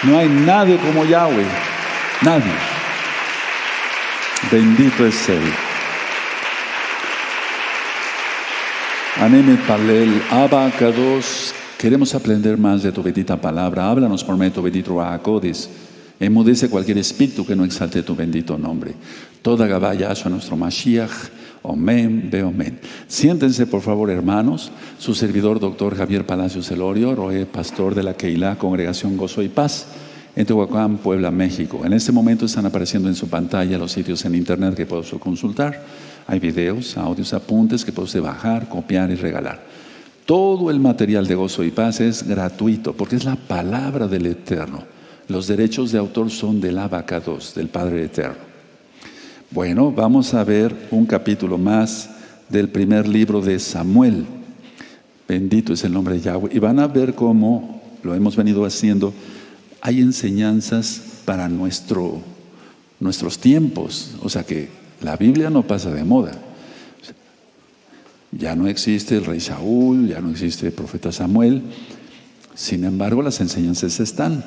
No hay nadie como Yahweh. Nadie. Bendito es Él. Anem Palel, Abba Kadosh. Queremos aprender más de tu bendita palabra. Háblanos por medio de tu bendito Rahakodis. Enmudece cualquier espíritu que no exalte tu bendito nombre. Toda Gabá Yahshua nuestro Mashiach. Omen, ve omen. Siéntense por favor, hermanos. Su servidor, doctor Javier Palacios Elorio, Roé, pastor de la Keilah, Congregación Gozo y Paz, en Tehuacán, Puebla, México. En este momento están apareciendo en su pantalla los sitios en internet que puede usted consultar. Hay videos, audios, apuntes que puede usted bajar, copiar y regalar. Todo el material de Gozo y Paz es gratuito porque es la palabra del Eterno. Los derechos de autor son del Abba Kadosh, del Padre Eterno. Bueno, vamos a ver un capítulo más del primer libro de Samuel. Bendito es el nombre de Yahweh. Y van a ver cómo lo hemos venido haciendo. Hay enseñanzas para nuestros tiempos. O sea que la Biblia no pasa de moda. Ya no existe el rey Saúl, ya no existe el profeta Samuel. Sin embargo, las enseñanzas están.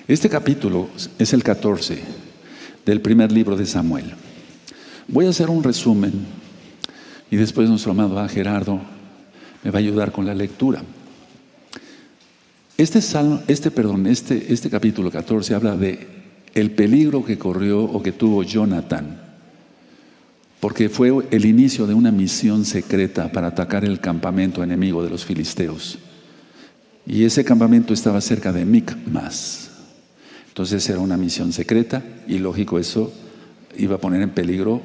Este capítulo es el 14 del primer libro de Samuel. Voy a hacer un resumen y después nuestro amado Gerardo me va a ayudar con la lectura. Este capítulo 14 habla de el peligro que corrió o que tuvo Jonatán, porque fue el inicio de una misión secreta para atacar el campamento enemigo de los filisteos. Y ese campamento estaba cerca de Micmas. Entonces era una misión secreta y lógico eso ponía en peligro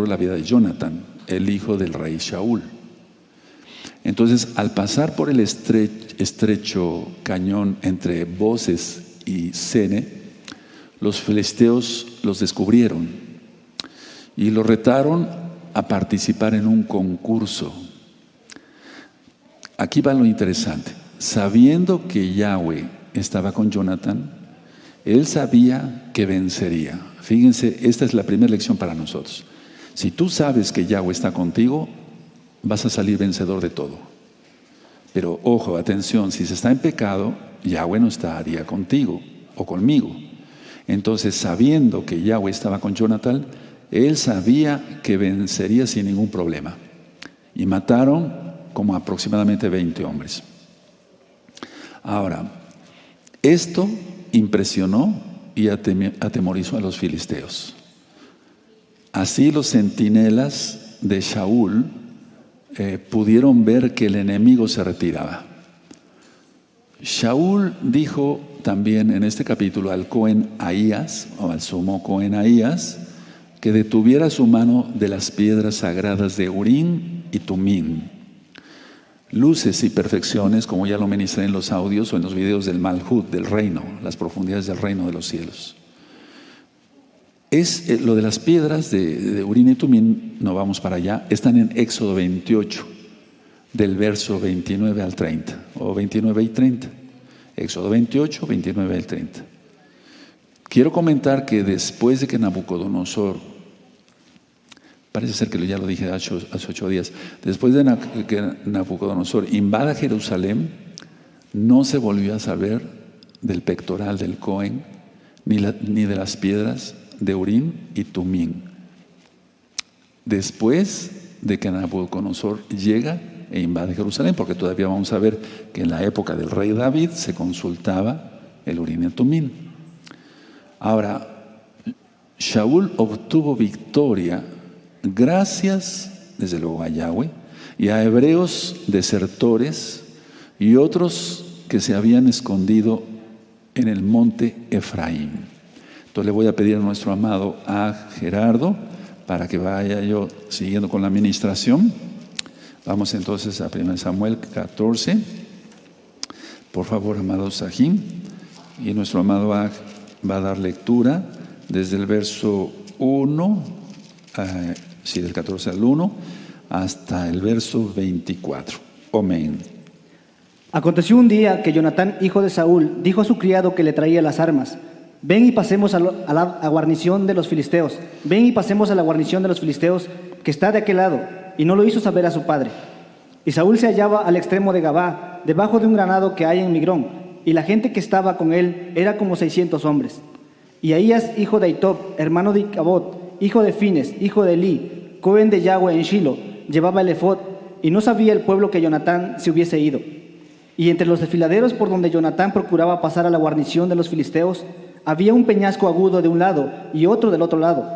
la vida de Jonatán, el hijo del rey Saúl. Entonces al pasar por el estrecho cañón entre Boses y Sene, los filisteos los descubrieron y los retaron a participar en un concurso. Aquí va lo interesante. Sabiendo que Yahweh estaba con Jonatán, él sabía que vencería. Fíjense, esta es la primera lección para nosotros. Si tú sabes que Yahweh está contigo, vas a salir vencedor de todo. Pero ojo, atención, si se está en pecado, Yahweh no estaría contigo o conmigo. Entonces, sabiendo que Yahweh estaba con Jonatán, él sabía que vencería sin ningún problema. Y mataron como aproximadamente 20 hombres. Ahora, esto impresionó y atemorizó a los filisteos. Así los centinelas de Saúl pudieron ver que el enemigo se retiraba. Saúl dijo también en este capítulo al Cohen Ahías, o al sumo Cohen Ahías, que detuviera su mano de las piedras sagradas de Urim y Tumim. Luces y perfecciones, como ya lo ministré en los audios o en los videos del Malhut, del reino, las profundidades del reino de los cielos. Lo de las piedras de Urim y Tumim, no vamos para allá, están en Éxodo 28, del verso 29 al 30, o 29 y 30. Éxodo 28, 29 al 30. Quiero comentar que después de que Nabucodonosor, parece ser que ya lo dije hace 8 días, después de que Nabucodonosor invada Jerusalén, no se volvió a saber del pectoral del Cohen, ni de las piedras de Urim y Tumim. Después de que Nabucodonosor llega e invade Jerusalén, porque todavía vamos a ver que en la época del rey David se consultaba el Urim y el Tumim. Ahora, Saúl obtuvo victoria gracias, desde luego, a Yahweh y a hebreos desertores y otros que se habían escondido en el monte Efraín. Entonces le voy a pedir a nuestro amado Gerardo para que vaya yo siguiendo con la administración. Vamos entonces a 1 Samuel 14. Por favor, amado Sahim. Y nuestro amado va a dar lectura desde el verso 1, del 14 al 1, hasta el verso 24. Amén. Aconteció un día que Jonatán, hijo de Saúl, dijo a su criado que le traía las armas: ven y pasemos a la guarnición de los filisteos. Ven y pasemos a la guarnición de los filisteos que está de aquel lado. Y no lo hizo saber a su padre. Y Saúl se hallaba al extremo de Gabá, debajo de un granado que hay en Migrón. y la gente que estaba con él era como 600 hombres. Y Ahías, hijo de Ahitob, hermano de Icabod, hijo de Fines, hijo de Elí, cohen de Yahweh en Shilo, llevaba el efod, y no sabía el pueblo que Jonatán se hubiese ido. Y entre los desfiladeros por donde Jonatán procuraba pasar a la guarnición de los filisteos, había un peñasco agudo de un lado y otro del otro lado.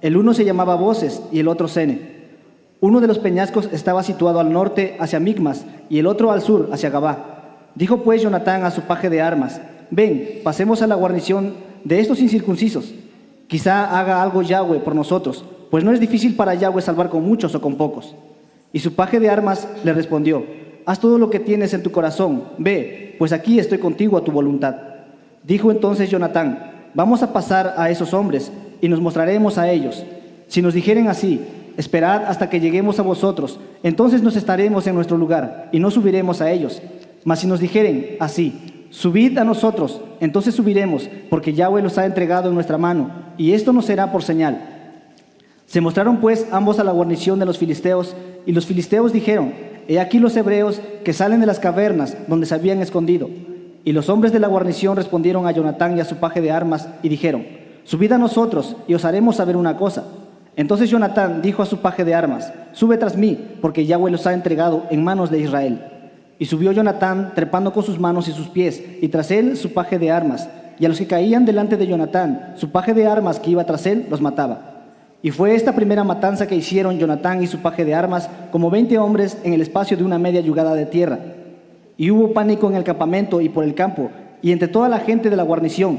El uno se llamaba Boses y el otro Sene. Uno de los peñascos estaba situado al norte hacia Micmas y el otro al sur hacia Gabá. Dijo pues Jonatán a su paje de armas: ven, pasemos a la guarnición de estos incircuncisos. Quizá haga algo Yahweh por nosotros, pues no es difícil para Yahweh salvar con muchos o con pocos. Y su paje de armas le respondió: haz todo lo que tienes en tu corazón, ve, pues aquí estoy contigo a tu voluntad. Dijo entonces Jonatán: vamos a pasar a esos hombres y nos mostraremos a ellos. Si nos dijeren así: esperad hasta que lleguemos a vosotros, entonces nos estaremos en nuestro lugar y no subiremos a ellos. Mas si nos dijeren así: subid a nosotros, entonces subiremos, porque Yahweh los ha entregado en nuestra mano, y esto nos será por señal. Se mostraron pues ambos a la guarnición de los filisteos, y los filisteos dijeron: he aquí los hebreos que salen de las cavernas donde se habían escondido. Y los hombres de la guarnición respondieron a Jonatán y a su paje de armas y dijeron: subid a nosotros y os haremos saber una cosa. Entonces Jonatán dijo a su paje de armas: sube tras mí, porque Yahweh los ha entregado en manos de Israel. Y subió Jonatán trepando con sus manos y sus pies, y tras él su paje de armas. Y a los que caían delante de Jonatán, su paje de armas que iba tras él los mataba. Y fue esta primera matanza que hicieron Jonatán y su paje de armas, como 20 hombres en el espacio de una media yugada de tierra. Y hubo pánico en el campamento y por el campo, y entre toda la gente de la guarnición.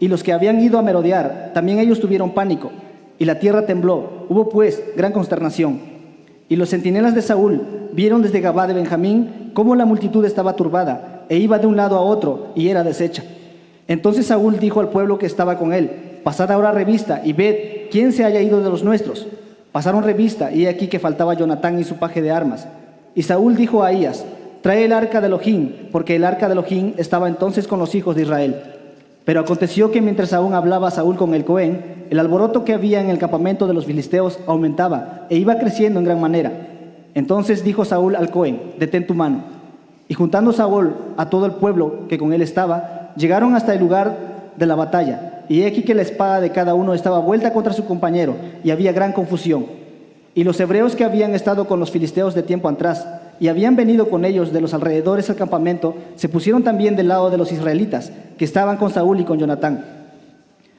Y los que habían ido a merodear, también ellos tuvieron pánico. Y la tierra tembló, hubo pues gran consternación. Y los centinelas de Saúl vieron desde Gabá de Benjamín cómo la multitud estaba turbada, e iba de un lado a otro, y era deshecha. Entonces Saúl dijo al pueblo que estaba con él: pasad ahora revista, y ved quién se haya ido de los nuestros. Pasaron revista, y he aquí que faltaba Jonatán y su paje de armas. Y Saúl dijo a Ahías: trae el arca de Elohim, porque el arca de Elohim estaba entonces con los hijos de Israel. Pero aconteció que mientras aún hablaba Saúl con el Cohen, el alboroto que había en el campamento de los filisteos aumentaba e iba creciendo en gran manera. Entonces dijo Saúl al Cohen: detén tu mano. Y juntando Saúl a todo el pueblo que con él estaba, llegaron hasta el lugar de la batalla. Y he aquí que la espada de cada uno estaba vuelta contra su compañero, y había gran confusión. Y los hebreos que habían estado con los filisteos de tiempo atrás, y habían venido con ellos de los alrededores al campamento, se pusieron también del lado de los israelitas, que estaban con Saúl y con Jonatán.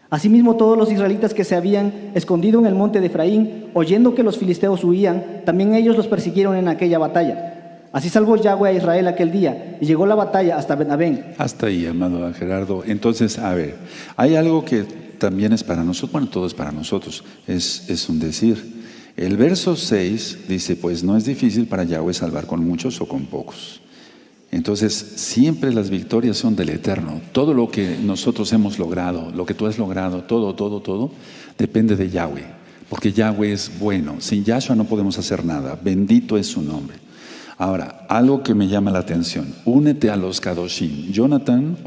Asimismo, todos los israelitas que se habían escondido en el monte de Efraín, oyendo que los filisteos huían, también ellos los persiguieron en aquella batalla. Así salvó Yahweh a Israel aquel día, y llegó la batalla hasta Ben-Abén. Hasta ahí, amado Gerardo. Entonces, a ver, hay algo que también es para nosotros, bueno, todo es para nosotros, es un decir. El verso 6 dice: pues no es difícil para Yahweh salvar con muchos o con pocos. Entonces, siempre las victorias son del Eterno. Todo lo que nosotros hemos logrado, lo que tú has logrado, todo, depende de Yahweh. Porque Yahweh es bueno. Sin Yahshua no podemos hacer nada. Bendito es su nombre. Ahora, algo que me llama la atención: únete a los Kadoshim. Jonatán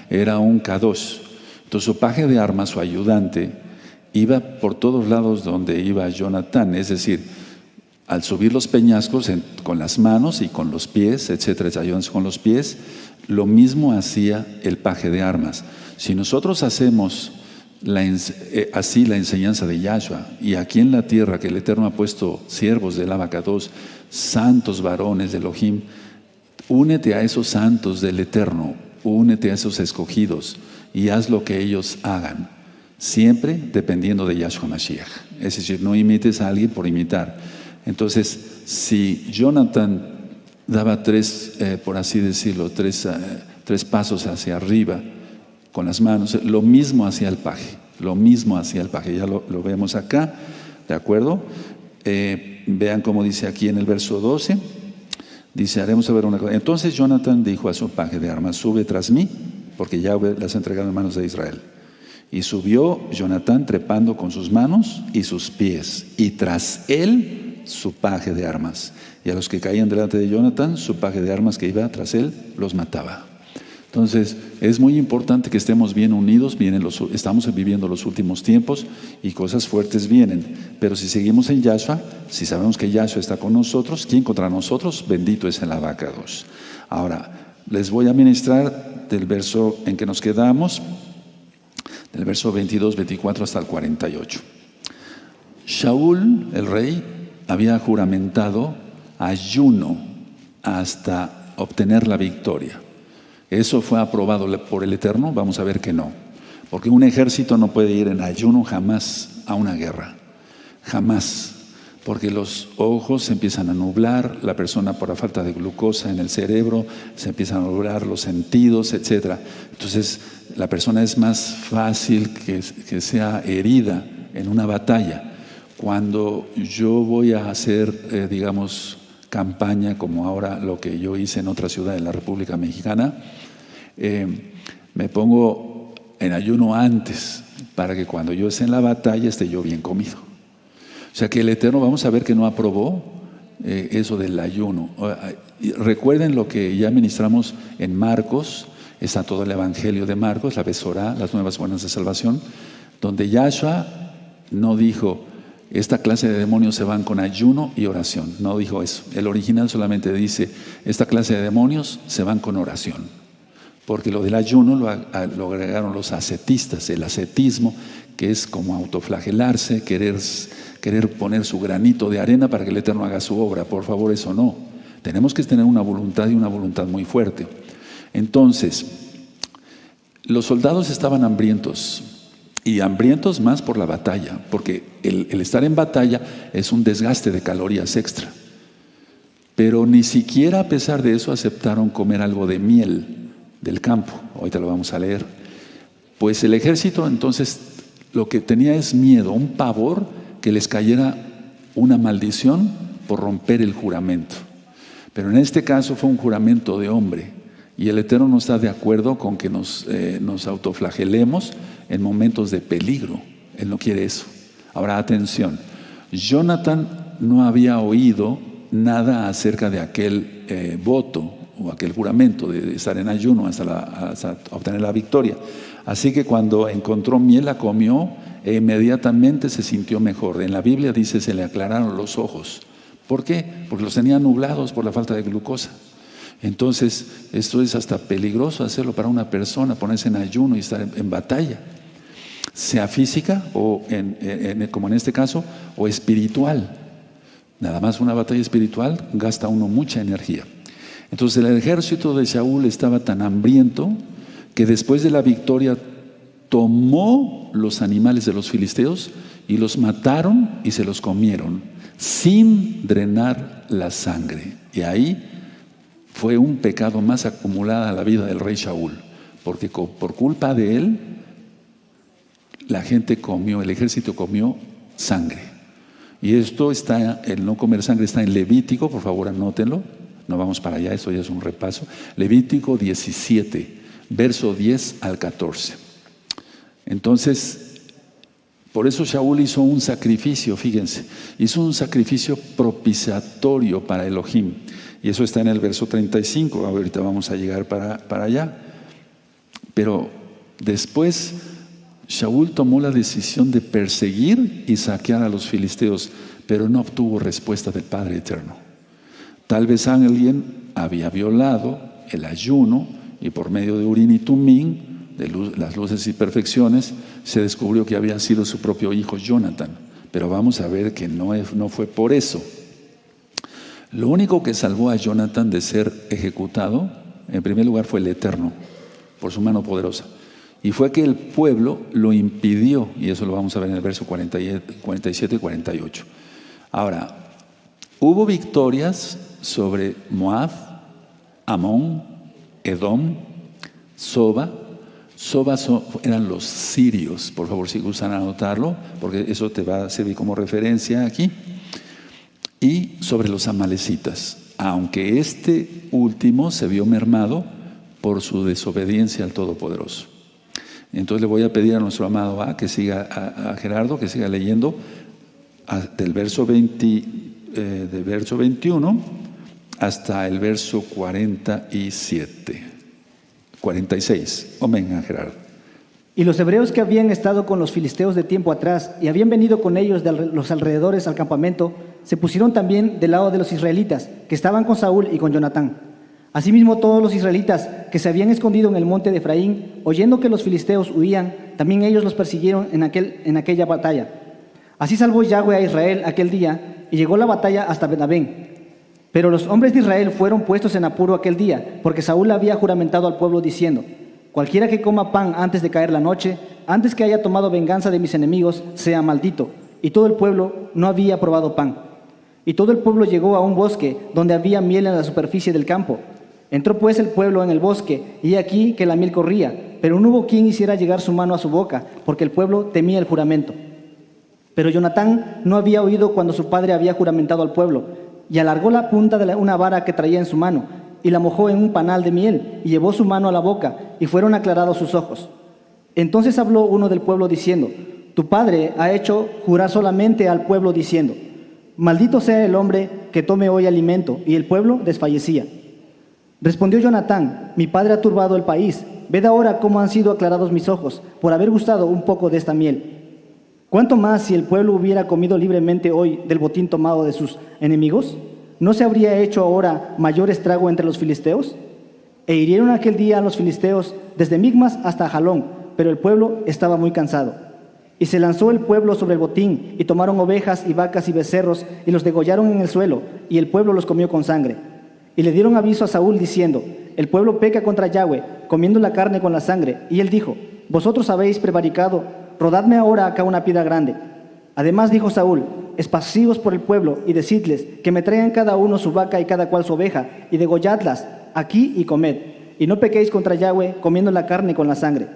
era un Kadosh. Entonces, su paje de armas, su ayudante, iba por todos lados donde iba Jonatán, es decir, al subir los peñascos con las manos y con los pies, etcétera, ayudándose con los pies, lo mismo hacía el paje de armas. Si nosotros hacemos así la enseñanza de Yahshua, y aquí en la tierra que el Eterno ha puesto siervos del Abacados, santos varones de Elohim, únete a esos santos del Eterno, únete a esos escogidos y haz lo que ellos hagan. Siempre dependiendo de Yahshua Mashiach. Es decir, no imites a alguien por imitar. Entonces, si Jonatán daba por así decirlo, tres pasos hacia arriba con las manos, lo mismo hacia el paje. Ya lo vemos acá, ¿de acuerdo? Vean cómo dice aquí en el verso 12. Dice: haremos saber una cosa. Entonces Jonatán dijo a su paje de armas: sube tras mí, porque Yahweh las ha entregado en manos de Israel. Y subió Jonatán trepando con sus manos y sus pies, y tras él su paje de armas. Y a los que caían delante de Jonatán, su paje de armas que iba tras él, los mataba. Entonces, es muy importante que estemos bien unidos. Estamos viviendo los últimos tiempos y cosas fuertes vienen. Pero si seguimos en Yahshua, si sabemos que Yahshua está con nosotros, ¿quién contra nosotros? Bendito es el Abacados. Ahora, Les voy a ministrar del verso en que nos quedamos, del verso 22, 24 hasta el 48. Shaul, el rey, había juramentado ayuno hasta obtener la victoria. ¿Eso fue aprobado por el Eterno? Vamos a ver que no. Porque un ejército no puede ir en ayuno jamás a una guerra. Jamás. Porque los ojos se empiezan a nublar, la persona por la falta de glucosa en el cerebro, se empiezan a nublar los sentidos, etc. Entonces, la persona es más fácil que sea herida en una batalla. Cuando yo voy a hacer, digamos, campaña, como ahora lo que yo hice en otra ciudad de la República Mexicana, me pongo en ayuno antes, para que cuando yo esté en la batalla esté yo bien comido. O sea que el Eterno, vamos a ver que no aprobó eso del ayuno. Recuerden lo que ya ministramos en Marcos, está todo el Evangelio de Marcos, la Besorá, las nuevas buenas de salvación, donde Yahshua no dijo, esta clase de demonios se van con ayuno y oración. No dijo eso. El original solamente dice, esta clase de demonios se van con oración. Porque lo del ayuno lo agregaron los ascetistas, el ascetismo, que es como autoflagelarse, querer poner su granito de arena para que el Eterno haga su obra. Por favor, eso no. Tenemos que tener una voluntad y una voluntad muy fuerte. Entonces, los soldados estaban hambrientos. Y hambrientos más por la batalla, porque el estar en batalla es un desgaste de calorías extra. Pero ni siquiera a pesar de eso aceptaron comer algo de miel del campo. Ahorita lo vamos a leer. Pues el ejército entonces lo que tenía es miedo, un pavor que les cayera una maldición por romper el juramento. Pero en este caso fue un juramento de hombre. Y el Eterno no está de acuerdo con que nos autoflagelemos en momentos de peligro. Él no quiere eso. Ahora, atención. Jonatán no había oído nada acerca de aquel voto o aquel juramento de estar en ayuno hasta obtener la victoria. Así que cuando encontró miel la comió e inmediatamente se sintió mejor. En la Biblia dice se le aclararon los ojos. ¿Por qué? Porque los tenía nublados por la falta de glucosa. Entonces, esto es hasta peligroso hacerlo para una persona, ponerse en ayuno y estar en batalla, sea física o como en este caso, o espiritual. Nada más una batalla espiritual gasta uno mucha energía. Entonces el ejército de Saúl estaba tan hambriento que después de la victoria tomó los animales de los filisteos y los mataron y se los comieron sin drenar la sangre. Y ahí fue un pecado más acumulado a la vida del rey Saúl, porque por culpa de él, la gente comió, el ejército comió sangre. Y esto está, el no comer sangre está en Levítico, por favor anótenlo, no vamos para allá, esto ya es un repaso. Levítico 17, verso 10 al 14. Entonces, por eso Saúl hizo un sacrificio, fíjense, hizo un sacrificio propiciatorio para Elohim. Y eso está en el verso 35, ahorita vamos a llegar para allá. Pero después Saúl tomó la decisión de perseguir y saquear a los filisteos, pero no obtuvo respuesta del Padre Eterno. Tal vez alguien había violado el ayuno y por medio de Urim y Tumim, las luces y perfecciones, se descubrió que había sido su propio hijo Jonatán. Pero vamos a ver que no fue por eso. Lo único que salvó a Jonatán de ser ejecutado, en primer lugar, fue el Eterno, por su mano poderosa. Y fue que el pueblo lo impidió, y eso lo vamos a ver en el verso 47 y 48. Ahora, hubo victorias sobre Moab, Amón, Edom, Soba. Soba eran los sirios, por favor si gustan anotarlo, porque eso te va a servir como referencia aquí. Y sobre los amalecitas, aunque este último se vio mermado por su desobediencia al Todopoderoso. Entonces le voy a pedir a nuestro amado que siga, a Gerardo, que siga leyendo del verso 21 hasta el verso 46. Amén, Gerardo. Y los hebreos que habían estado con los filisteos de tiempo atrás y habían venido con ellos de los alrededores al campamento, se pusieron también del lado de los israelitas, que estaban con Saúl y con Jonatán. Asimismo, todos los israelitas que se habían escondido en el monte de Efraín, oyendo que los filisteos huían, también ellos los persiguieron en aquella batalla. Así salvó Yahweh a Israel aquel día, y llegó la batalla hasta Ben-Abén. Pero los hombres de Israel fueron puestos en apuro aquel día, porque Saúl había juramentado al pueblo diciendo: cualquiera que coma pan antes de caer la noche, antes que haya tomado venganza de mis enemigos, sea maldito. Y todo el pueblo no había probado pan. Y todo el pueblo llegó a un bosque donde había miel en la superficie del campo. Entró pues el pueblo en el bosque, y aquí que la miel corría, pero no hubo quien hiciera llegar su mano a su boca, porque el pueblo temía el juramento. Pero Jonatán no había oído cuando su padre había juramentado al pueblo, y alargó la punta de una vara que traía en su mano, y la mojó en un panal de miel, y llevó su mano a la boca, y fueron aclarados sus ojos. Entonces habló uno del pueblo diciendo: tu padre ha hecho jurar solamente al pueblo diciendo: maldito sea el hombre que tome hoy alimento, y el pueblo desfallecía. Respondió Jonatán: mi padre ha turbado el país. Ved ahora cómo han sido aclarados mis ojos por haber gustado un poco de esta miel. ¿Cuánto más si el pueblo hubiera comido libremente hoy del botín tomado de sus enemigos? ¿No se habría hecho ahora mayor estrago entre los filisteos? E hirieron aquel día a los filisteos desde Migmas hasta Jalón, pero el pueblo estaba muy cansado. Y se lanzó el pueblo sobre el botín, y tomaron ovejas y vacas y becerros, y los degollaron en el suelo, y el pueblo los comió con sangre. Y le dieron aviso a Saúl diciendo: el pueblo peca contra Yahweh, comiendo la carne con la sangre. Y él dijo: vosotros habéis prevaricado, rodadme ahora acá una piedra grande. Además dijo Saúl: esparcíos por el pueblo, y decidles que me traigan cada uno su vaca y cada cual su oveja, y degolladlas aquí y comed, y no pequéis contra Yahweh comiendo la carne con la sangre.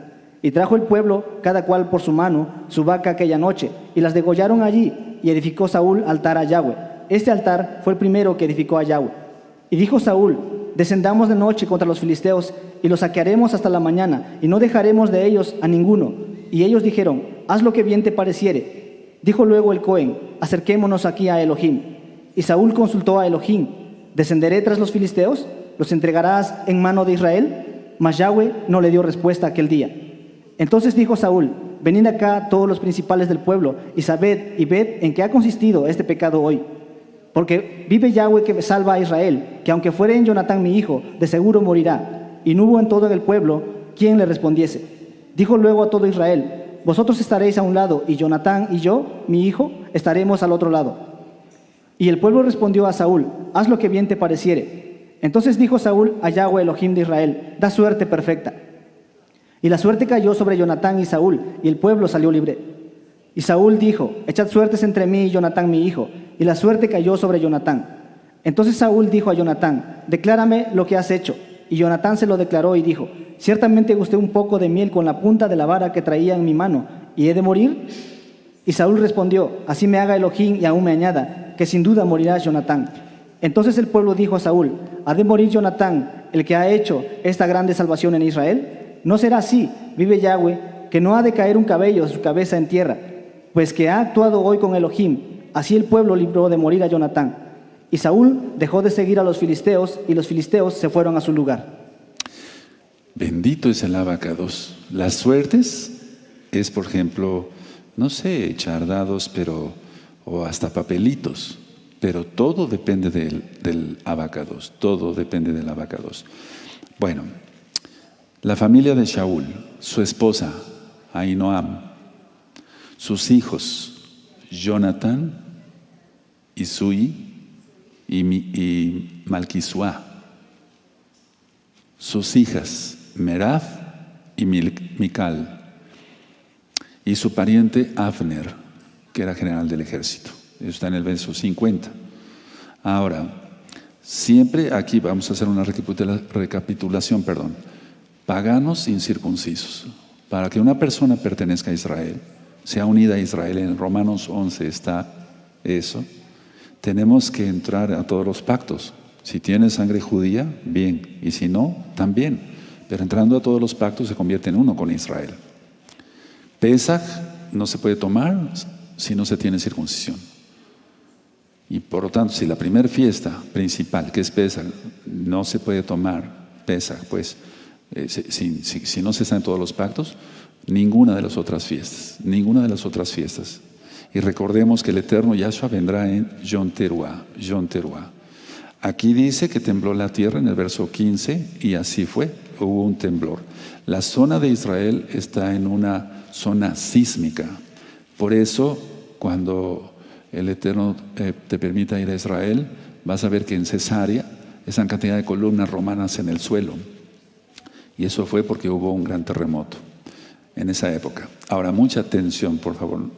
Y trajo el pueblo, cada cual por su mano, su vaca aquella noche, y las degollaron allí, y edificó Saúl altar a Yahweh. Este altar fue el primero que edificó a Yahweh. Y dijo Saúl: descendamos de noche contra los filisteos, y los saquearemos hasta la mañana, y no dejaremos de ellos a ninguno. Y ellos dijeron: haz lo que bien te pareciere. Dijo luego el Cohen: acerquémonos aquí a Elohim. Y Saúl consultó a Elohim: ¿descenderé tras los filisteos? ¿Los entregarás en mano de Israel? Mas Yahweh no le dio respuesta aquel día. Entonces dijo Saúl: venid acá todos los principales del pueblo, y sabed y ved en qué ha consistido este pecado hoy. Porque vive Yahweh que salva a Israel, que aunque fuere en Jonatán mi hijo, de seguro morirá. Y no hubo en todo el pueblo quien le respondiese. Dijo luego a todo Israel: vosotros estaréis a un lado, y Jonatán y yo, mi hijo, estaremos al otro lado. Y el pueblo respondió a Saúl: haz lo que bien te pareciere. Entonces dijo Saúl a Yahweh Elohim de Israel: da suerte perfecta. Y la suerte cayó sobre Jonatán y Saúl, y el pueblo salió libre. Y Saúl dijo: echad suertes entre mí y Jonatán mi hijo. Y la suerte cayó sobre Jonatán. Entonces Saúl dijo a Jonatán: declárame lo que has hecho. Y Jonatán se lo declaró y dijo: ciertamente gusté un poco de miel con la punta de la vara que traía en mi mano, ¿y he de morir? Y Saúl respondió: así me haga Elohim y aún me añada, que sin duda morirá Jonatán. Entonces el pueblo dijo a Saúl: ¿ha de morir Jonatán, el que ha hecho esta grande salvación en Israel? No será así, vive Yahweh, que no ha de caer un cabello de su cabeza en tierra, pues que ha actuado hoy con Elohim. Así el pueblo libró de morir a Jonatán. Y Saúl dejó de seguir a los filisteos, y los filisteos se fueron a su lugar. Bendito es el abacados. Las suertes es, por ejemplo, no sé, echar dados, o hasta papelitos, pero todo depende del abacados, todo depende del abacados. Bueno, la familia de Shaul, su esposa, Ahinoam, sus hijos, Jonatán, Isui y Malquisuá, sus hijas, Merab y Mical, y su pariente Abner, que era general del ejército. Eso está en el verso 50. Ahora, siempre aquí vamos a hacer una recapitulación, paganos incircuncisos. Para que una persona pertenezca a Israel, sea unida a Israel, en Romanos 11 está eso, tenemos que entrar a todos los pactos. Si tienes sangre judía, bien, y si no, también. Pero entrando a todos los pactos se convierte en uno con Israel. Pesaj no se puede tomar si no se tiene circuncisión. Y por lo tanto, si la primera fiesta principal, que es Pesaj, no se puede tomar Pesaj, pues si no se está en todos los pactos, ninguna de las otras fiestas. Y recordemos que el eterno Yahshua vendrá en Yom Teruah. Aquí dice que tembló la tierra en el verso 15 y así fue, hubo un temblor. La zona de Israel está en una zona sísmica. Por eso, cuando el Eterno te permita ir a Israel, vas a ver que en Cesarea, esa cantidad de columnas romanas en el suelo. Y eso fue porque hubo un gran terremoto en esa época. Ahora, mucha atención, por favor.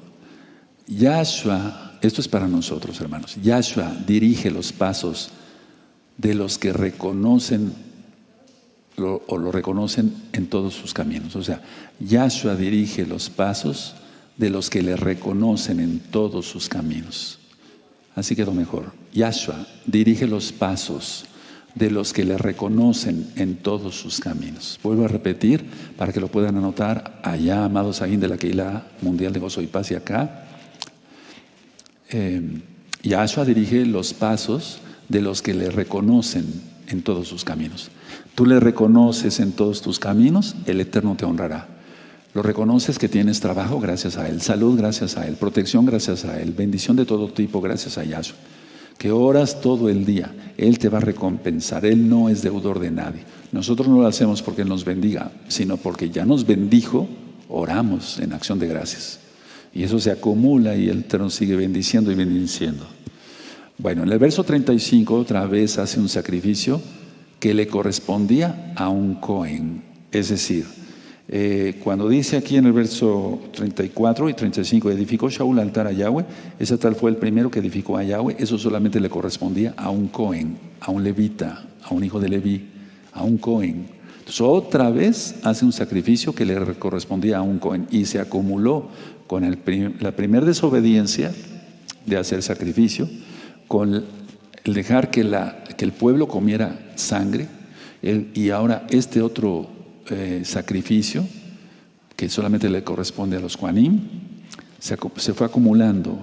Yahshua, esto es para nosotros, hermanos. Yahshua dirige los pasos de los que reconocen o lo reconocen en todos sus caminos. O sea, Yahshua dirige los pasos de los que le reconocen en todos sus caminos. Así quedó mejor. Yahshua dirige los pasos de los que le reconocen en todos sus caminos. Vuelvo a repetir para que lo puedan anotar allá, amados ahí de la Keilah Mundial de Gozo y Paz, y acá. Yahshua dirige los pasos de los que le reconocen en todos sus caminos. Tú le reconoces en todos tus caminos, el Eterno te honrará. Lo reconoces que tienes trabajo gracias a Él, salud gracias a Él, protección gracias a Él, bendición de todo tipo gracias a Yahshua. Que oras todo el día, Él te va a recompensar. Él no es deudor de nadie. Nosotros no lo hacemos porque Él nos bendiga, sino porque ya nos bendijo, oramos en acción de gracias. Y eso se acumula y el Eterno sigue bendiciendo y bendiciendo. Bueno, en el verso 35 otra vez hace un sacrificio que le correspondía a un Cohen. Es decir, cuando dice aquí en el verso 34 y 35, edificó Shaul altar a Yahweh, ese tal fue el primero que edificó a Yahweh, eso solamente le correspondía a un Cohen, a un levita, a un hijo de Leví, a un Cohen. Entonces otra vez hace un sacrificio que le correspondía a un Cohen y se acumuló con la primera desobediencia de hacer sacrificio, con el dejar que el pueblo comiera sangre, y ahora este otro sacrificio que solamente le corresponde a los Kohanim, se fue acumulando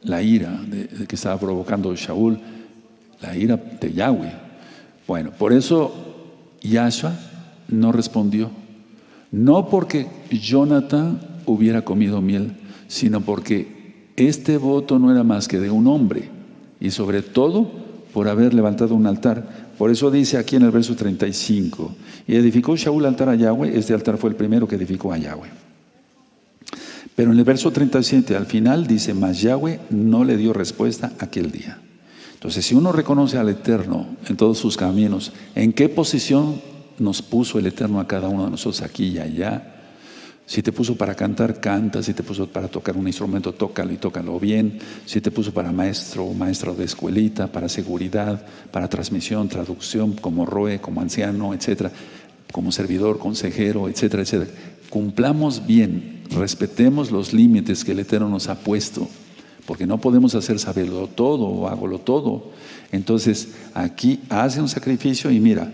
la ira que estaba provocando Shaul, la ira de Yahweh. Bueno, por eso Yahshua no respondió, no porque Jonathan hubiera comido miel, sino porque este voto no era más que de un hombre, y sobre todo por haber levantado un altar. Por eso dice aquí en el verso 35, y edificó Shaul altar a Yahweh, este altar fue el primero que edificó a Yahweh. Pero en el verso 37 al final dice, mas Yahweh no le dio respuesta aquel día. Entonces, si uno reconoce al Eterno en todos sus caminos, ¿en qué posición nos puso el Eterno a cada uno de nosotros aquí y allá? Si te puso para cantar, canta. Si te puso para tocar un instrumento, tócalo y tócalo bien. Si te puso para maestro o maestra de escuelita, para seguridad, para transmisión, traducción, como roe, como anciano, etcétera, como servidor, consejero, etcétera, etcétera. Cumplamos bien, respetemos los límites que el Eterno nos ha puesto, porque no podemos hacer saberlo todo o hágolo todo. Entonces, aquí hace un sacrificio y mira,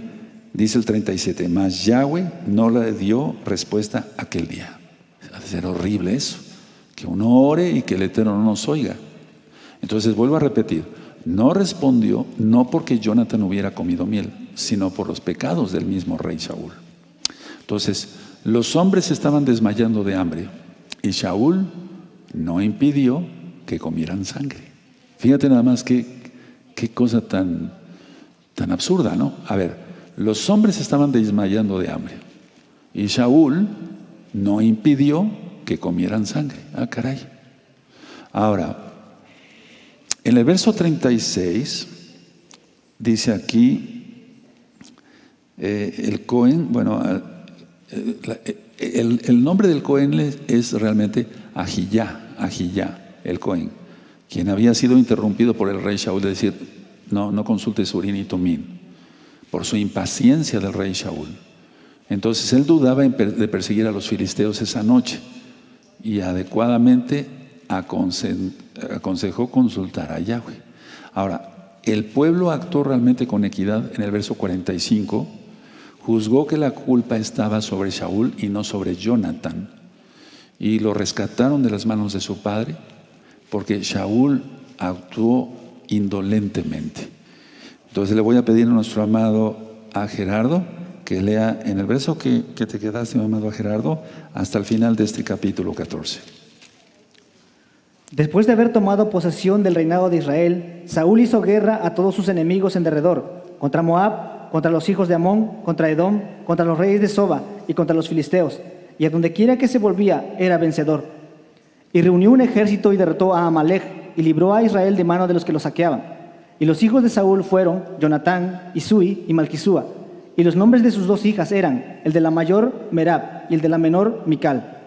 dice el 37, mas Yahweh no le dio respuesta aquel día. Ha de ser horrible eso, que uno ore y que el Eterno no nos oiga. Entonces vuelvo a repetir, no respondió no porque Jonathan hubiera comido miel, sino por los pecados del mismo rey Shaul. Entonces, los hombres estaban desmayando de hambre y Shaul no impidió que comieran sangre. Fíjate nada más qué cosa tan absurda, ¿no? A ver, los hombres estaban desmayando de hambre y Shaul no impidió que comieran sangre. Ah, caray. Ahora, en el verso 36 dice aquí el Cohen, bueno, el nombre del Cohen es realmente Ahiyá, el Cohen, quien había sido interrumpido por el rey Shaul de decir, no consultes Urim y Tumim, por su impaciencia del rey Shaul. Entonces él dudaba de perseguir a los filisteos esa noche y adecuadamente aconsejó consultar a Yahweh. Ahora, el pueblo actuó realmente con equidad. En el verso 45 juzgó que la culpa estaba sobre Shaul y no sobre Jonathan, y lo rescataron de las manos de su padre porque Shaul actuó indolentemente. Entonces le voy a pedir a nuestro amado a Gerardo que lea en el verso que te quedaste, mi amado a Gerardo, hasta el final de este capítulo 14. Después de haber tomado posesión del reinado de Israel, Saúl hizo guerra a todos sus enemigos en derredor, contra Moab, contra los hijos de Amón, contra Edom, contra los reyes de Soba y contra los filisteos, y a donde quiera que se volvía era vencedor. Y reunió un ejército y derrotó a Amalek, y libró a Israel de mano de los que lo saqueaban. Y los hijos de Saúl fueron Jonatán, Isui y Malquisúa, y los nombres de sus dos hijas eran, el de la mayor Merab y el de la menor Mical.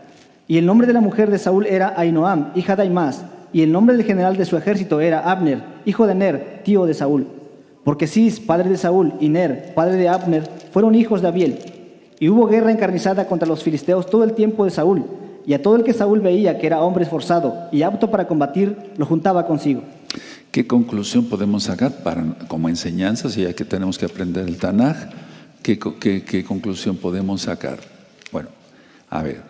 Y el nombre de la mujer de Saúl era Ahinoam, hija de Aimás, y el nombre del general de su ejército era Abner, hijo de Ner, tío de Saúl. Porque Cis, padre de Saúl, y Ner, padre de Abner, fueron hijos de Abiel. Y hubo guerra encarnizada contra los filisteos todo el tiempo de Saúl, y a todo el que Saúl veía que era hombre esforzado y apto para combatir, lo juntaba consigo. ¿Qué conclusión podemos sacar como enseñanza, si ya que tenemos que aprender el Tanaj? ¿Qué conclusión podemos sacar? Bueno, a ver,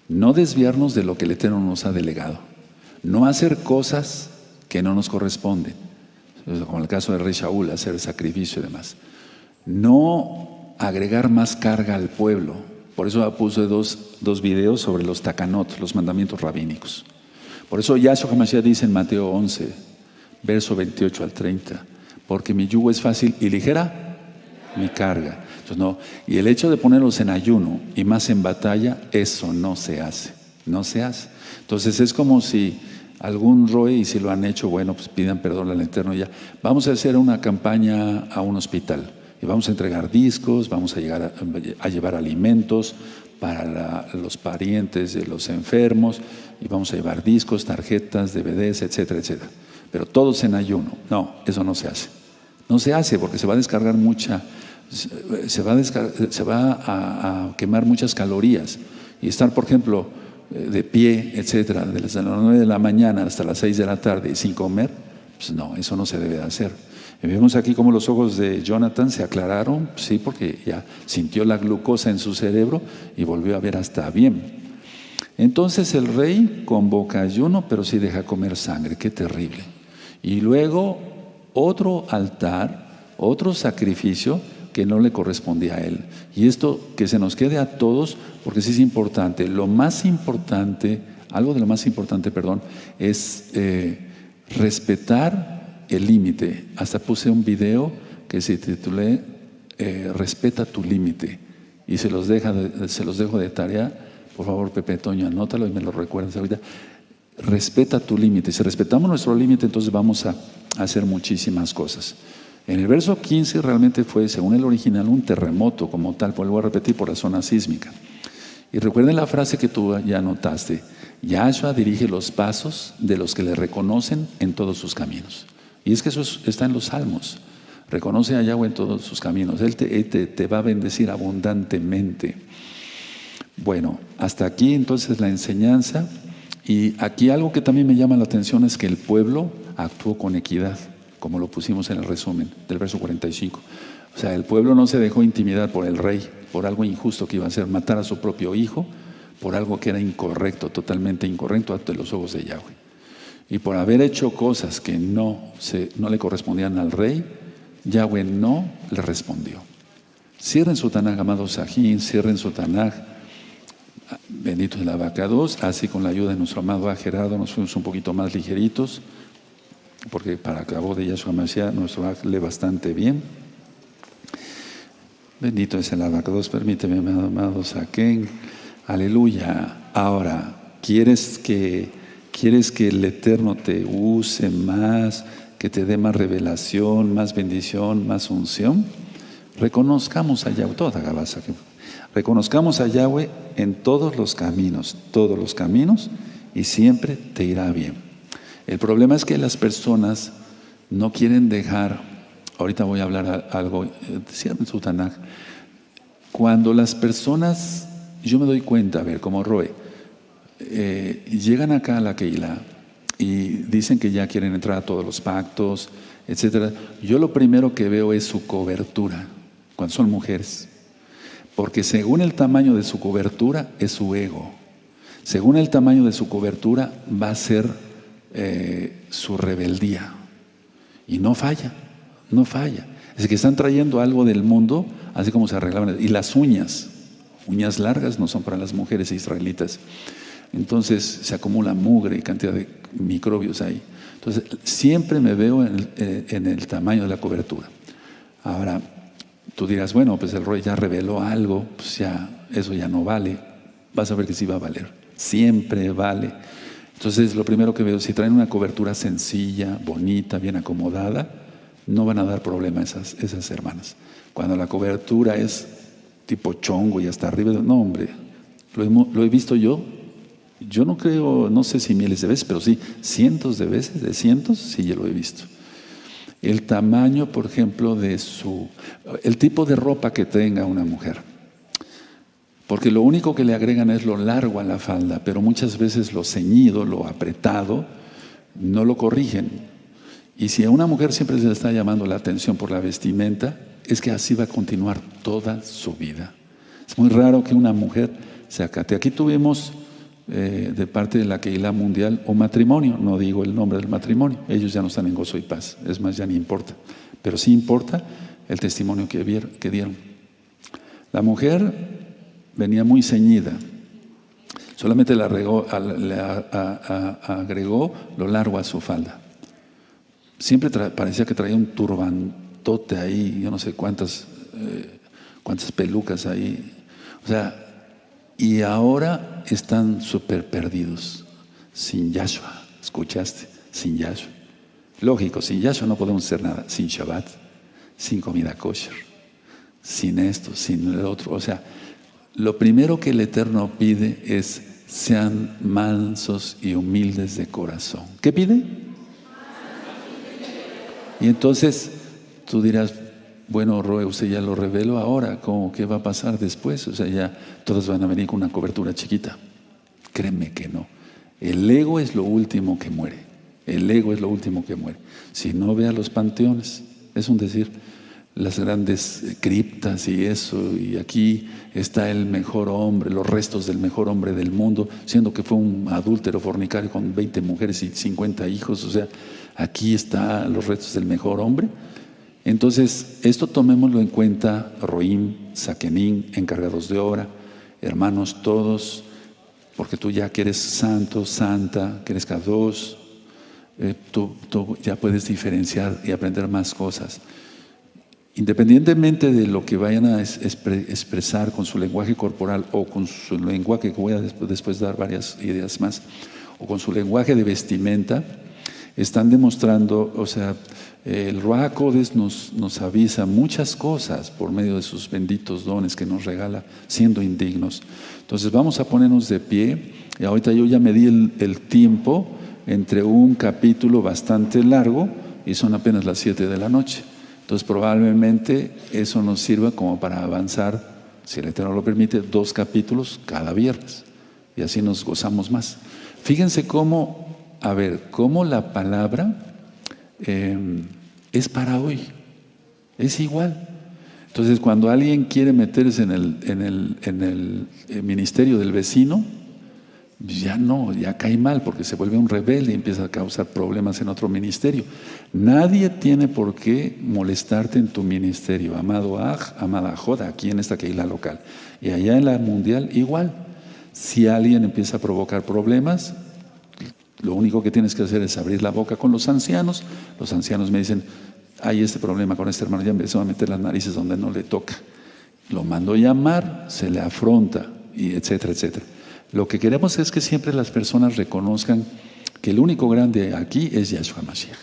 no desviarnos de lo que el Eterno nos ha delegado, no hacer cosas que no nos corresponden, como el caso del rey Saúl, hacer sacrificio y demás. No agregar más carga al pueblo. Por eso puse dos videos sobre los takanot, los mandamientos rabínicos. Por eso Yahshua HaMashiach dice en Mateo 11, verso 28 al 30, porque mi yugo es fácil y ligera mi carga. Entonces, no, y el hecho de ponerlos en ayuno y más en batalla, eso no se hace, no se hace. Entonces es como si algún roe, y si lo han hecho, bueno, pues pidan perdón al Eterno ya. Vamos a hacer una campaña a un hospital y vamos a entregar discos, vamos a llevar alimentos para los parientes de los enfermos, y vamos a llevar discos, tarjetas, DVDs, etcétera, etcétera. Pero todos en ayuno. No, eso no se hace. No se hace porque se va a descargar se va a quemar muchas calorías. Y estar, por ejemplo, de pie, etcétera, desde las 9 de la mañana hasta las 6 de la tarde y sin comer, pues no, eso no se debe de hacer. Y vemos aquí cómo los ojos de Jonathan se aclararon, sí, porque ya sintió la glucosa en su cerebro y volvió a ver hasta bien. Entonces el rey convoca ayuno, pero sí deja comer sangre. Qué terrible. Y luego otro altar, otro sacrificio que no le correspondía a él. Y esto que se nos quede a todos, porque sí es importante. Lo más importante, algo de lo más importante, perdón, es respetar el límite. Hasta puse un video que se titulé Respeta tu límite. Y se los dejo de tarea. Por favor, Pepe Toño, anótalo y me lo recuerdas ahorita. Respeta tu límite. Si respetamos nuestro límite, entonces vamos a hacer muchísimas cosas. En el verso 15 realmente fue, según el original, un terremoto como tal, vuelvo a repetir, por la zona sísmica. Y recuerden la frase que tú ya anotaste: Yahshua dirige los pasos de los que le reconocen en todos sus caminos. Y es que eso está en los Salmos. Reconoce a Yahweh en todos sus caminos. Él te va a bendecir abundantemente. Bueno, hasta aquí entonces la enseñanza. Y aquí algo que también me llama la atención es que el pueblo actuó con equidad, como lo pusimos en el resumen del verso 45. O sea, el pueblo no se dejó intimidar por el rey, por algo injusto que iba a hacer, matar a su propio hijo, por algo que era incorrecto, totalmente incorrecto ante los ojos de Yahweh. Y por haber hecho cosas que no le correspondían al rey, Yahweh no le respondió. Cierren su Tanaj, amados Sajín, cierren su Tanaj. Bendito es el Abacados. Así, con la ayuda de nuestro amado Gerardo, nos fuimos un poquito más ligeritos, porque para acabo de Yahshua Mashiach nuestro lee bastante bien. Bendito es el Abacados. Permíteme, amado Saquén. Aleluya. Ahora, ¿quieres que el Eterno te use más, que te dé más revelación, más bendición, más unción? Reconozcamos a Yahweh, reconozcamos a Yahweh en todos los caminos, y siempre te irá bien. El problema es que las personas no quieren dejar. Ahorita voy a hablar algo, cierren su Tanaj. Cuando las personas, yo me doy cuenta, a ver, como Roe, llegan acá a la Keilah y dicen que ya quieren entrar a todos los pactos, etcétera. Yo lo primero que veo es su cobertura, cuando son mujeres. Porque según el tamaño de su cobertura es su ego. Según el tamaño de su cobertura va a ser su rebeldía. Y no falla, no falla. Es que están trayendo algo del mundo, así como se arreglaban. Y las uñas largas no son para las mujeres israelitas. Entonces se acumula mugre y cantidad de microbios ahí. Entonces siempre me veo en el tamaño de la cobertura. Ahora, tú dirás, bueno, pues el Roy ya reveló algo, pues ya, eso ya no vale. Vas a ver que sí va a valer. Siempre vale. Entonces, lo primero que veo, si traen una cobertura sencilla, bonita, bien acomodada, no van a dar problema esas hermanas. Cuando la cobertura es tipo chongo y hasta arriba, no, hombre, lo he visto yo no creo, no sé si miles de veces, pero sí cientos de veces, de cientos, sí yo lo he visto. El tamaño, por ejemplo, el tipo de ropa que tenga una mujer. Porque lo único que le agregan es lo largo a la falda, pero muchas veces lo ceñido, lo apretado, no lo corrigen. Y si a una mujer siempre se le está llamando la atención por la vestimenta, es que así va a continuar toda su vida. Es muy raro que una mujer se acate. Aquí tuvimos de parte de la Keilah Mundial un matrimonio, no digo el nombre del matrimonio, ellos ya no están en gozo y paz, es más, ya ni importa, pero sí importa el testimonio que dieron. La mujer venía muy ceñida, solamente le agregó lo largo a su falda. Siempre parecía que traía un turbantote ahí, yo no sé cuántas pelucas ahí. O sea, y ahora están súper perdidos, sin Yahshua. ¿Escuchaste? Sin Yahshua. Lógico, sin Yahshua no podemos hacer nada. Sin Shabbat, sin comida kosher, sin esto, sin el otro. O sea, lo primero que el Eterno pide es sean mansos y humildes de corazón. ¿Qué pide? Y entonces tú dirás, bueno, Roe, usted ya lo reveló ahora, ¿qué va a pasar después? O sea, ya todas van a venir con una cobertura chiquita. Créeme que no. El ego es lo último que muere. El ego es lo último que muere. Si no, ve a los panteones, es un decir, las grandes criptas y eso, y aquí está el mejor hombre, los restos del mejor hombre del mundo, siendo que fue un adúltero fornicario con 20 mujeres y 50 hijos. O sea, aquí están los restos del mejor hombre. Entonces, esto tomémoslo en cuenta, Roim, Sakenim, encargados de obra, hermanos todos, porque tú ya que eres santo, santa, que eres Kadosh, tú ya puedes diferenciar y aprender más cosas. Independientemente de lo que vayan a expresar con su lenguaje corporal o con su lenguaje, que voy a después dar varias ideas más, o con su lenguaje de vestimenta, están demostrando, o sea, el Ruach HaKodesh nos avisa muchas cosas por medio de sus benditos dones que nos regala siendo indignos. Entonces vamos a ponernos de pie. Y ahorita yo ya medí el tiempo entre un capítulo bastante largo y son apenas las 7 de la noche. Entonces probablemente eso nos sirva como para avanzar, si el Eterno lo permite, 2 capítulos cada viernes. Y así nos gozamos más. Fíjense cómo la palabra es para hoy, es igual. Entonces, cuando alguien quiere meterse en el ministerio del vecino, ya cae mal porque se vuelve un rebelde y empieza a causar problemas en otro ministerio. Nadie tiene por qué molestarte en tu ministerio, amado Aj, amada Joda, aquí en esta Keilah local. Y allá en la mundial, igual. Si alguien empieza a provocar problemas, lo único que tienes que hacer es abrir la boca con los ancianos. Los ancianos me dicen, hay este problema con este hermano, ya empezó a meter las narices donde no le toca. Lo mando llamar, se le afronta, y etcétera, etcétera. Lo que queremos es que siempre las personas reconozcan que el único grande aquí es Yahshua Mashiach.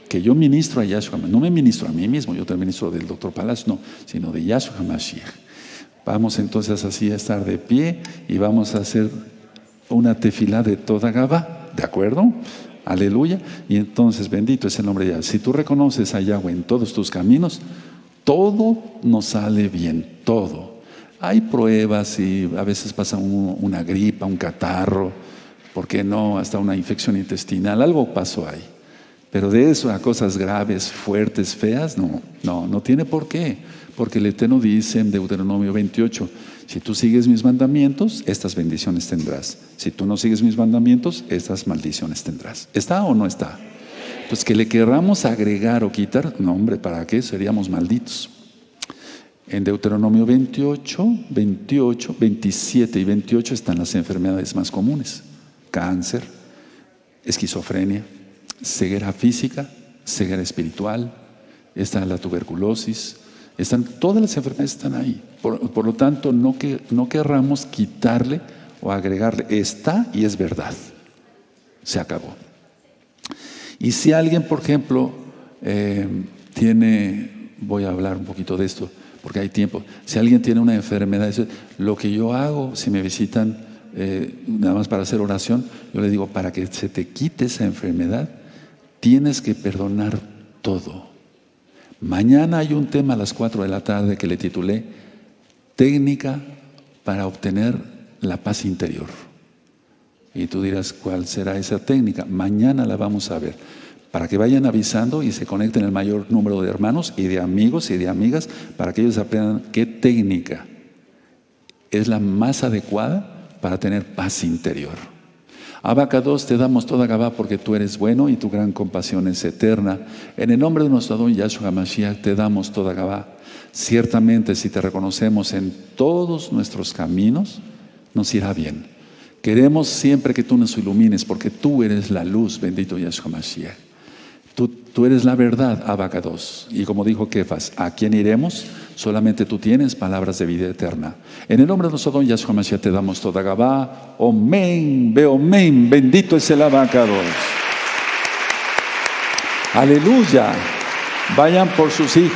Que yo ministro a Yahshua, no me ministro a mí mismo, yo te ministro del Dr. Palacio, no, sino de Yahshua Mashiach. Vamos entonces así a estar de pie y vamos a hacer una tefilá de toda Gabá, ¿de acuerdo? Aleluya. Y entonces, bendito es el nombre de Yahweh. Si tú reconoces a Yahweh en todos tus caminos, todo nos sale bien, todo. Hay pruebas y a veces pasa una gripa, un catarro, ¿por qué no? Hasta una infección intestinal, algo pasó ahí. Pero de eso a cosas graves, fuertes, feas, no tiene por qué. Porque el Eterno dice en Deuteronomio 28, si tú sigues mis mandamientos, estas bendiciones tendrás. Si tú no sigues mis mandamientos, estas maldiciones tendrás. ¿Está o no está? Pues que le querramos agregar o quitar, no hombre, ¿para qué? Seríamos malditos. En Deuteronomio 28, 27 y 28 están las enfermedades más comunes: cáncer, esquizofrenia, ceguera física, ceguera espiritual, está la tuberculosis, todas las enfermedades están ahí. Por lo tanto, no querramos quitarle o agregarle. Está y es verdad. Se acabó. Y si alguien, por ejemplo, voy a hablar un poquito de esto, porque hay tiempo. Si alguien tiene una enfermedad, lo que yo hago, si me visitan nada más para hacer oración, yo le digo, para que se te quite esa enfermedad, tienes que perdonar todo. Mañana hay un tema a las 4 de la tarde que le titulé Técnica para obtener la paz interior. Y tú dirás, ¿cuál será esa técnica? Mañana la vamos a ver. Para que vayan avisando y se conecten el mayor número de hermanos y de amigos y de amigas, para que ellos aprendan qué técnica es la más adecuada para tener paz interior. Abacados, te damos toda Gabá porque tú eres bueno y tu gran compasión es eterna. En el nombre de nuestro Adón Yahshua Mashiach te damos toda Gabá. Ciertamente, si te reconocemos en todos nuestros caminos, nos irá bien. Queremos siempre que tú nos ilumines porque tú eres la luz, bendito Yahshua Mashiach. Tú eres la verdad, Abacados. Y como dijo Kefas, ¿a quién iremos? Solamente tú tienes palabras de vida eterna. En el nombre de nuestro Adón Yahshua Mashiach te damos toda Gabá. Omen, Beomen, bendito es el Abacados. Aleluya. Vayan por sus hijos.